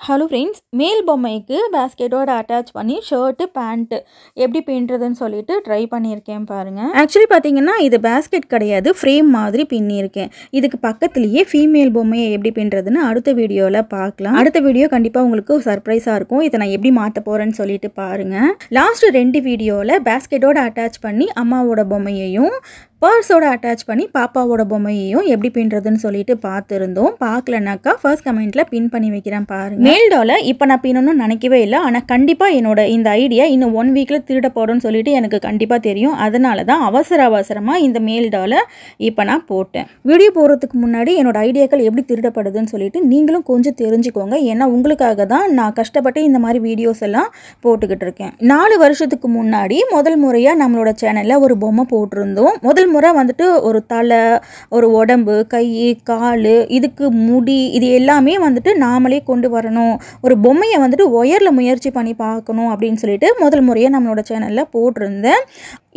Hello friends, மேல் பொம்மைக்கு பேஸ்கெட்டோட attach பண்ணி ஷர்ட்டு பேண்ட்டு எப்படி பின்னுறதுன்னு சொல்லிட்டு ட்ரை பண்ணியிருக்கேன் பாருங்கள். ஆக்சுவலி பார்த்தீங்கன்னா இது பேஸ்கெட் கிடையாது, ஃப்ரேம் மாதிரி பின்னியிருக்கேன். இதுக்கு பக்கத்துலேயே ஃபீமேல் பொம்மையை எப்படி பின்னுறதுன்னு அடுத்த வீடியோவில் பார்க்கலாம். அடுத்த வீடியோ கண்டிப்பாக உங்களுக்கு சர்ப்ரைஸாக இருக்கும். இதை நான் எப்படி மாற்ற போகிறேன்னு சொல்லிட்டு பாருங்கள். லாஸ்ட்டு 2 வீடியோவில் பேஸ்கெட்டோட அட்டாச் பண்ணி அம்மாவோட பொம்மையையும் பர்ஸோட அட்டாச் பண்ணி பாப்பாவோட பொம்மையையும் எப்படி பின்னுறதுன்னு சொல்லிட்டு பார்த்துருந்தோம். பார்க்கலனாக்கா ஃபர்ஸ்ட் கமெண்ட்டில் பின் பண்ணி வைக்கிறேன் பாருங்கள். மேல் டாலை இப்போ நான் பின்னணும்னு நினைக்கவே இல்லை. ஆனால் கண்டிப்பாக என்னோட இந்த ஐடியா இன்னும் 1 வீக்கில் திருட போகிறோன்னு சொல்லிட்டு எனக்கு கண்டிப்பாக தெரியும். அதனால தான் அவசரமாக இந்த மேல் டாலை இப்போ நான் போட்டேன். வீடியோ போகிறதுக்கு முன்னாடி என்னோட ஐடியாக்கள் எப்படி திருடப்படுதுன்னு சொல்லிட்டு நீங்களும் கொஞ்சம் தெரிஞ்சுக்கோங்க. ஏன்னா உங்களுக்காக தான் நான் கஷ்டப்பட்டு இந்த மாதிரி வீடியோஸ் எல்லாம் போட்டுக்கிட்டு இருக்கேன். 4 வருஷத்துக்கு முன்னாடி முதல் முறையாக நம்மளோட சேனலில் ஒரு பொம்மை போட்டிருந்தோம். முதல் முறை வந்துட்டு ஒரு தலை, ஒரு உடம்பு, கை, கால், இதுக்கு முடி, இது எல்லாமே வந்துட்டு நாமளே கொண்டு வரணும், ஒரு பொம்மையை வந்துட்டு ஒயரில் முயற்சி பண்ணி பார்க்கணும் அப்படின்னு சொல்லிட்டு முதல் முறையாக நம்மளோட சேனலில் போட்டிருந்தேன்.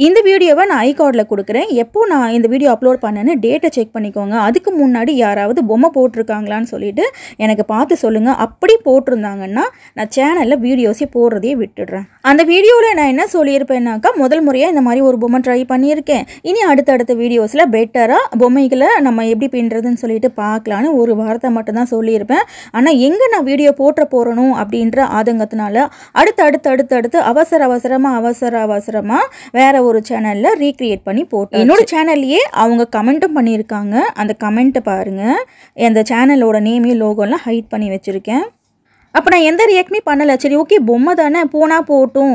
இந்த வீடியோவை நான் ஐகார்டில் கொடுக்குறேன். எப்போ நான் இந்த வீடியோ அப்லோட் பண்ணேன்னு டேட்டை செக் பண்ணிக்கோங்க. அதுக்கு முன்னாடி யாராவது பொம்மை போட்டிருக்காங்களான்னு சொல்லிட்டு எனக்கு பார்த்து சொல்லுங்கள். அப்படி போட்டிருந்தாங்கன்னா நான் சேனலில் வீடியோஸே போடுறதே விட்டுடுறேன். அந்த வீடியோவில் நான் என்ன சொல்லியிருப்பேன்னாக்கா, முதல் முறையாக இந்த மாதிரி ஒரு பொம்மை ட்ரை பண்ணியிருக்கேன், இனி அடுத்தடுத்த வீடியோஸில் பெட்டராக பொம்மைகளை நம்ம எப்படி பின்னுறதுன்னு சொல்லிட்டு பார்க்கலான்னு ஒரு வார்த்தை மட்டும்தான் சொல்லியிருப்பேன். ஆனால் எங்கே நான் வீடியோ போட்ட போகிறணும் அப்படின்ற ஆதங்கத்தினால அடுத்து அவசரமாக வேற ஒரு சேனலில் ரீக்ரியேட் பண்ணி போட்டேன். என்னோட சேனல்லையே அவங்க கமெண்ட்டும் பண்ணியிருக்காங்க. அந்த கமெண்ட்டை பாருங்கள். அந்த சேனலோட நேமே லோகோலாம் ஹைட் பண்ணி வச்சுருக்கேன். அப்போ நான் எந்த ரியாக்ட்மே பண்ணலை. சரி, ஓகே, பொம்மை தானே, போனால் போட்டும்,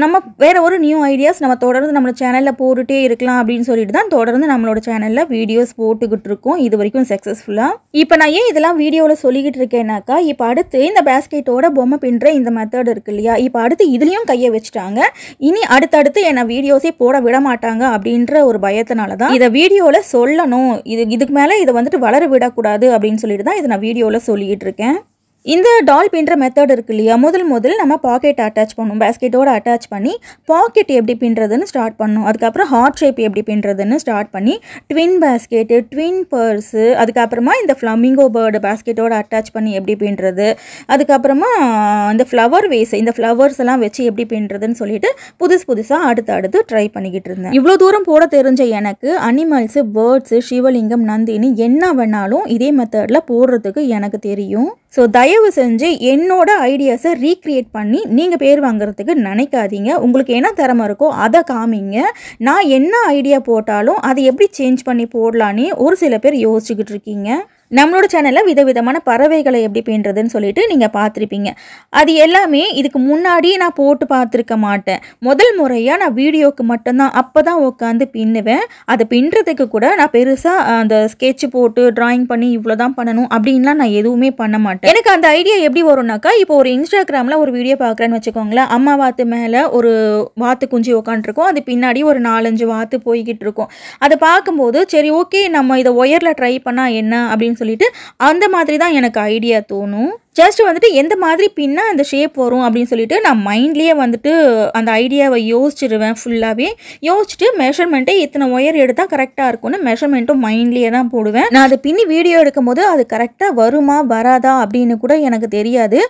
நம்ம வேறு ஒரு நியூ ஐடியாஸ் நம்ம தொடர்ந்து நம்ம சேனலில் போட்டுகிட்டே இருக்கலாம் அப்படின்னு சொல்லிட்டு தான் தொடர்ந்து நம்மளோட சேனலில் வீடியோஸ் போட்டுக்கிட்டு இருக்கோம், இது வரைக்கும் சக்ஸஸ்ஃபுல்லாக. இப்போ நான் ஏன் இதெல்லாம் வீடியோவில் சொல்லிக்கிட்டு இருக்கேன்னாக்கா, இப்போ அடுத்து இந்த பேஸ்கெட்டோட பொம்மை பின்னுற இந்த மெத்தட் இருக்கு இல்லையா, இப்போ அடுத்து இதுலேயும் கையை வச்சுட்டாங்க. இனி அடுத்தடுத்து என்னை வீடியோஸே போட விட மாட்டாங்க அப்படின்ற ஒரு பயத்தினால தான் இதை வீடியோவில் சொல்லணும். இதுக்கு மேலே இதை வந்துட்டு வளர விடக்கூடாது அப்படின்னு சொல்லிட்டு தான் இதை நான் வீடியோவில் சொல்லிக்கிட்டு இருக்கேன். இந்த டால் பின்னுற மெத்தட் இருக்கு இல்லையா, முதல் நம்ம பாக்கெட் அட்டாச் பண்ணும், பேஸ்கெட்டோட அட்டாச் பண்ணி பாக்கெட் எப்படி பின்னுறதுன்னு ஸ்டார்ட் பண்ணணும். அதுக்கப்புறம் ஹார்ட் ஷேப் எப்படி பின்னுறதுன்னு ஸ்டார்ட் பண்ணி ட்வின் பேஸ்கெட்டு, ட்வின் பர்ஸு, அதுக்கப்புறமா இந்த ஃப்ளமிங்கோ பேர்டு பேஸ்கெட்டோட அட்டாச் பண்ணி எப்படி பின்னுறது, அதுக்கப்புறமா இந்த ஃப்ளவர் வேஸ், இந்த ஃப்ளவர்ஸ் எல்லாம் வச்சு எப்படி பின்னுறதுன்னு சொல்லிட்டு புதுசாக அடுத்து ட்ரை பண்ணிக்கிட்டு இருந்தேன். இவ்வளோ தூரம் போட தெரிஞ்ச எனக்கு அனிமல்ஸு, பேர்ட்ஸு, சிவலிங்கம், நந்தினி என்ன வேணாலும் இதே மெத்தடில் போடுறதுக்கு எனக்கு தெரியும். ஸோ தயவு செஞ்சு என்னோட ஐடியாஸை ரீக்ரியேட் பண்ணி நீங்கள் பேர் வாங்குறதுக்கு நினைக்காதீங்க. உங்களுக்கு என்ன திறமை இருக்கோ அதை காமிங்க. நான் என்ன ஐடியா போட்டாலும் அதை எப்படி சேஞ்ச் பண்ணி போடலான்னு ஒரு சில பேர் யோசிச்சுக்கிட்டு இருக்கீங்க. நம்மளோட சேனலில் விதவிதமான பறவைகளை எப்படி பின்னுறதுன்னு சொல்லிட்டு நீங்கள் பார்த்துருப்பீங்க. அது எல்லாமே இதுக்கு முன்னாடி நான் போட்டு பார்த்துருக்க மாட்டேன். முதல் முறையாக நான் வீடியோவுக்கு மட்டும்தான் அப்போ தான் உட்காந்து பின்னுவேன். அதை பின்னுறதுக்கு கூட நான் பெருசாக அந்த ஸ்கெட்ச் போட்டு ட்ராயிங் பண்ணி இவ்வளோ தான் பண்ணணும் அப்படின்லாம் நான் எதுவுமே பண்ண மாட்டேன். எனக்கு அந்த ஐடியா எப்படி வரும்னாக்கா, இப்போ ஒரு இன்ஸ்டாகிராமில் ஒரு வீடியோ பார்க்குறேன்னு வச்சுக்கோங்களேன். அம்மா வாத்து மேலே ஒரு வாத்து குஞ்சு உட்காந்துருக்கோம், அது பின்னாடி ஒரு 4-5 வாத்து போய்கிட்டு இருக்கும். அதை பார்க்கும்போது சரி, ஓகே, நம்ம இதை ஒயரில் ட்ரை பண்ணால் என்ன அப்படின்னு சொல்லிட்டு அந்த மாதிரி தான் எனக்கு ஐடியா தோணும். ஜஸ்ட் வந்துட்டு எந்த மாதிரி பின்னா அந்த ஷேப் வரும் அப்படின்னு சொல்லிட்டு நான் மைண்ட்லேயே வந்துட்டு அந்த ஐடியாவை யோசிச்சிருவேன். ஃபுல்லாகவே யோசிச்சுட்டு மெஷர்மெண்ட்டே இத்தனை ஒயர் எடுத்தால் கரெக்டாக இருக்கும்னு மெஷர்மெண்ட்டும் மைண்ட்லேயே தான் போடுவேன். நான் அதை பின்னி வீடியோ எடுக்கும் போது அது கரெக்டாக வருமா வராதா அப்படின்னு கூட எனக்கு தெரியாது.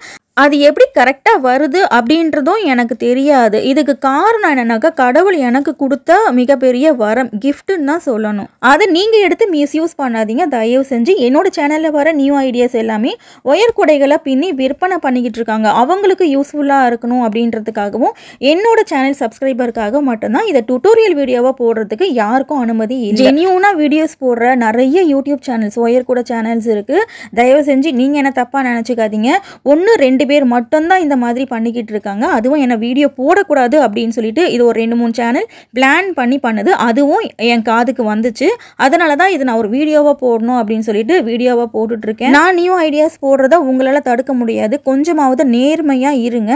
அது எப்படி கரெக்டாக வருது அப்படின்றதும் எனக்கு தெரியாது. இதுக்கு காரணம் என்னன்னாக்கா, கடவுள் எனக்கு கொடுத்த மிகப்பெரிய வரம், கிஃப்ட்டுன்னு தான் சொல்லணும். அதை நீங்கள் எடுத்து மிஸ்யூஸ் பண்ணாதீங்க தயவு செஞ்சு. என்னோட சேனலில் வர நியூ ஐடியாஸ் எல்லாமே ஒயர் குடைகளை பின்னி விற்பனை பண்ணிக்கிட்டு இருக்காங்க. அவங்களுக்கு யூஸ்ஃபுல்லாக இருக்கணும் அப்படின்றதுக்காகவும் என்னோட சேனல் சப்ஸ்கிரைபருக்காக மட்டும்தான் இதை டுட்டோரியல் வீடியோவாக போடுறதுக்கு யாருக்கும் அனுமதி இல்லை. ஜென்யூனாக வீடியோஸ் போடுற நிறைய யூடியூப் சேனல்ஸ், ஒயர் கூட சேனல்ஸ் இருக்குது. தயவு செஞ்சு நீங்கள் என்ன தப்பாக நினச்சிக்காதீங்க. 1-2 பேர் மட்டும்தான் இந்த மாதிரி பண்ணிக்கிட்டு இருக்காங்க. அதுவும் என்ன வீடியோ போடக்கூடாது அப்படின்னு சொல்லிட்டு இது ஒரு 2-3 சேனல் பிளான் பண்ணி பண்ணுது. அதுவும் என் காதுக்கு வந்துச்சு. அதனால தான் இது நான் ஒரு வீடியோவாக போடணும் அப்படின்னு சொல்லிட்டு வீடியோவாக போட்டுட்டு இருக்கேன். நான் நியூ ஐடியாஸ் போடுறத உங்களால் தடுக்க முடியாது. கொஞ்சமாவது நேர்மையாக இருங்க,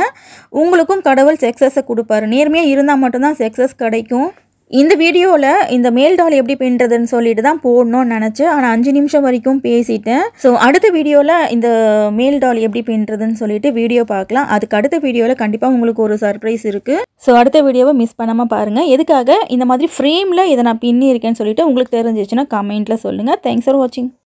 உங்களுக்கும் கடவுள் சக்ஸஸை கொடுப்பாரு. நேர்மையாக இருந்தால் மட்டும்தான் சக்ஸஸ் கிடைக்கும். இந்த வீடியோவில் இந்த மேல் டால் எப்படி பின்னுறதுன்னு சொல்லிட்டு தான் போடணும்னு நினச்சேன். ஆனால் 5 நிமிஷம் வரைக்கும் பேசிட்டேன். ஸோ அடுத்த வீடியோவில் இந்த மேல் டால் எப்படி பின்னுறதுன்னு சொல்லிட்டு வீடியோ பார்க்கலாம். அதுக்கு அடுத்த வீடியோவில் கண்டிப்பாக உங்களுக்கு ஒரு சர்ப்ரைஸ் இருக்குது. ஸோ அடுத்த வீடியோவை மிஸ் பண்ணாமல் பாருங்கள். எதுக்காக இந்த மாதிரி ஃப்ரேமில் இதை நான் பின்னி இருக்கேன்னு சொல்லிட்டு உங்களுக்கு தெரிஞ்சிச்சுன்னா கமெண்ட்டில் சொல்லுங்கள். தேங்க்ஸ் ஃபார் வாட்சிங்.